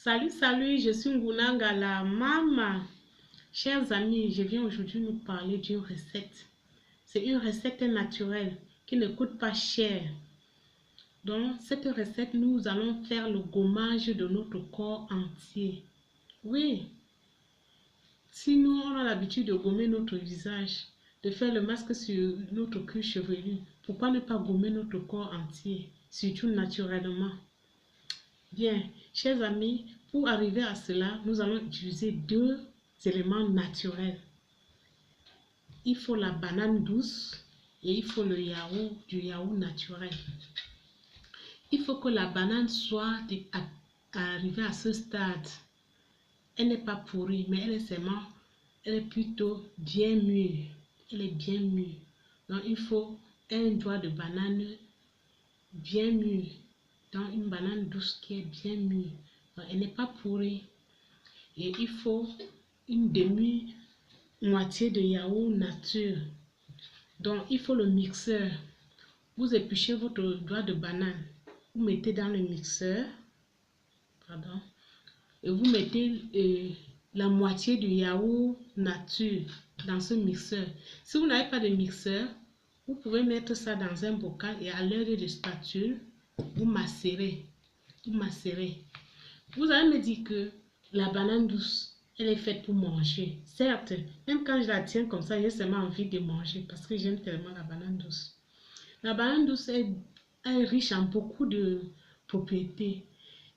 Salut, je suis Ngunanga, la maman. Chers amis, je viens aujourd'hui nous parler d'une recette. C'est une recette naturelle qui ne coûte pas cher. Dans cette recette, nous allons faire le gommage de notre corps entier. Oui, si nous on a l'habitude de gommer notre visage, de faire le masque sur notre cuir chevelu, pourquoi ne pas gommer notre corps entier, surtout naturellement? Bien, chers amis, pour arriver à cela, nous allons utiliser deux éléments naturels. Il faut la banane douce et il faut le yaourt, du yaourt naturel. Il faut que la banane soit arrivée à ce stade. Elle n'est pas pourrie, mais elle est plutôt bien mûre. Elle est bien mûre. Donc, il faut un doigt de banane bien mûre. Donc, une banane douce qui est bien mûre. Donc, elle n'est pas pourrie. Et il faut une demi-moitié de yaourt nature. Donc, il faut le mixeur. Vous épluchez votre doigt de banane. Vous mettez dans le mixeur. Pardon. Et vous mettez la moitié du yaourt nature dans ce mixeur. Si vous n'avez pas de mixeur, vous pouvez mettre ça dans un bocal et à l'aide de spatule, vous macérez. Vous macérez. Vous allez me dire que la banane douce, elle est faite pour manger. Certes, même quand je la tiens comme ça, j'ai seulement envie de manger parce que j'aime tellement la banane douce. La banane douce est riche en beaucoup de propriétés.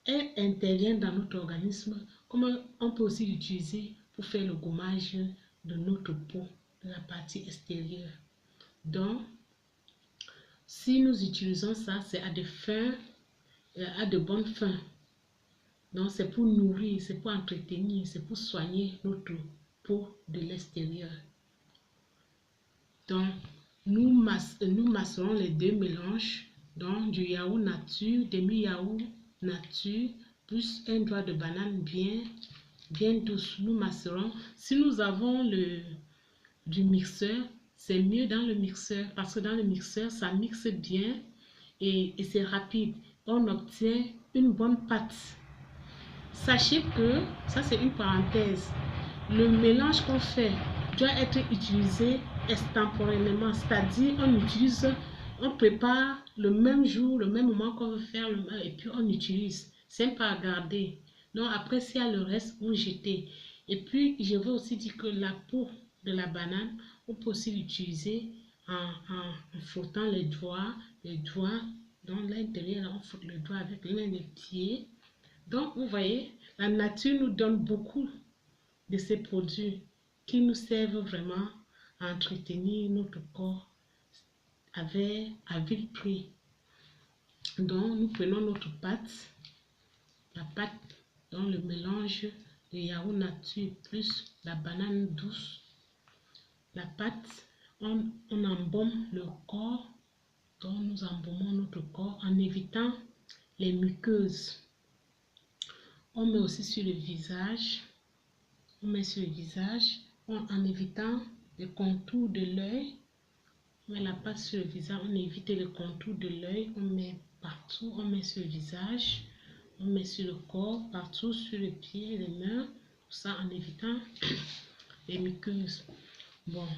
Elle intervient dans notre organisme, comme on peut aussi l'utiliser pour faire le gommage de notre peau, de la partie extérieure. Donc, si nous utilisons ça, c'est à des fins, à de bonnes fins. Donc, c'est pour nourrir, c'est pour entretenir, c'est pour soigner notre peau de l'extérieur. Donc, nous masserons les deux mélanges, donc du yaourt nature, demi-yaourt nature, plus un doigt de banane bien douce. Nous masserons. Si nous avons du mixeur, c'est mieux dans le mixeur parce que dans le mixeur, ça mixe bien et c'est rapide. On obtient une bonne pâte. Sachez que, ça c'est une parenthèse, le mélange qu'on fait doit être utilisé extemporanément, c'est-à-dire on prépare le même jour, le même moment qu'on veut faire, et puis on utilise, c'est pas à garder. Donc après, s'il y a le reste, vous jetez. Et puis, je veux aussi dire que la peau de la banane, on peut aussi l'utiliser en frottant les doigts, donc l'intérieur, on frotte le doigt avec l'un des pieds. Donc, vous voyez, la nature nous donne beaucoup de ces produits qui nous servent vraiment à entretenir notre corps à vil prix. Donc, nous prenons notre pâte, la pâte, donc le mélange de yaourt nature plus la banane douce. La pâte, on embaume le corps, donc nous embaumons notre corps en évitant les muqueuses. On met aussi sur le visage, en évitant les contours de l'œil. On met la pâte sur le visage, on évite le contour de l'œil, on met partout, on met sur le visage, on met sur le corps, partout, sur les pieds, les mains, tout ça en évitant les muqueuses. Bon,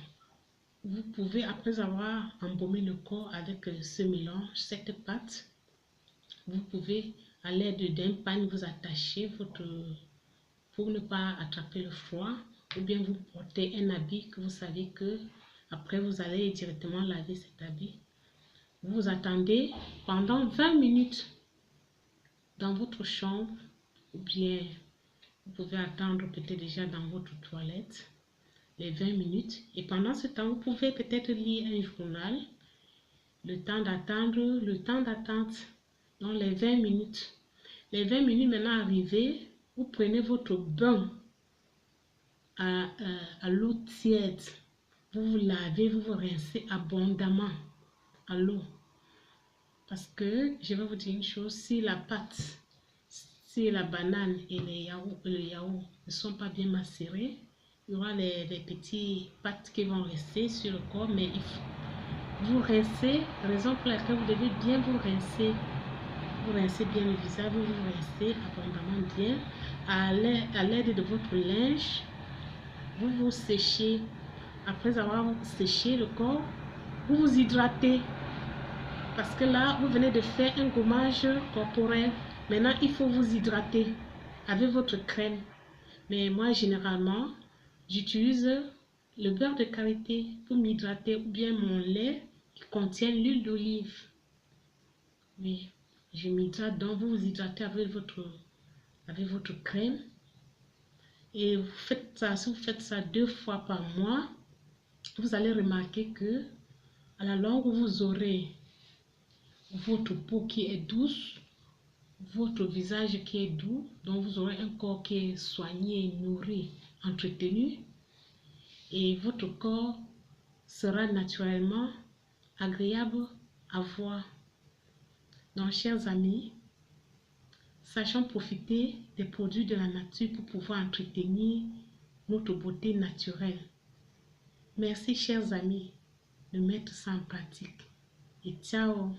vous pouvez, après avoir embaumé le corps avec ce mélange, cette pâte, vous pouvez, à l'aide d'un pagne, vous attacher pour ne pas attraper le froid, ou bien vous portez un habit que vous savez que après vous allez directement laver cet habit. Vous attendez pendant 20 minutes dans votre chambre, ou bien vous pouvez attendre peut-être déjà dans votre toilette les 20 minutes. Et pendant ce temps, vous pouvez peut-être lire un journal, le temps d'attente, dans les 20 minutes. Les 20 minutes maintenant arrivées, vous prenez votre bain à l'eau tiède. Vous vous lavez, vous vous rincez abondamment à l'eau. Parce que, je vais vous dire une chose, si la pâte, si la banane et le yaourt ne sont pas bien macérés, il y aura les petits pâtes qui vont rester sur le corps, mais vous rincez, raison pour laquelle vous devez bien vous rincer Vous rincez bien le visage, vous rincez abondamment bien. À l'aide de votre linge, vous vous séchez. Après avoir séché le corps, vous vous hydratez. Parce que là, vous venez de faire un gommage corporel. Maintenant, il faut vous hydrater avec votre crème. Mais moi, généralement, j'utilise le beurre de karité pour m'hydrater ou bien mon lait qui contient l'huile d'olive. Oui, je m'hydrate, donc vous vous hydratez avec votre crème. Et vous faites ça, si vous faites ça 2 fois par mois, vous allez remarquer que à la longue, vous aurez votre peau qui est douce, votre visage qui est doux, donc vous aurez un corps qui est soigné, nourri, entretenu, et votre corps sera naturellement agréable à voir. Donc, chers amis, sachons profiter des produits de la nature pour pouvoir entretenir notre beauté naturelle. Merci, chers amis, de mettre ça en pratique. Et ciao!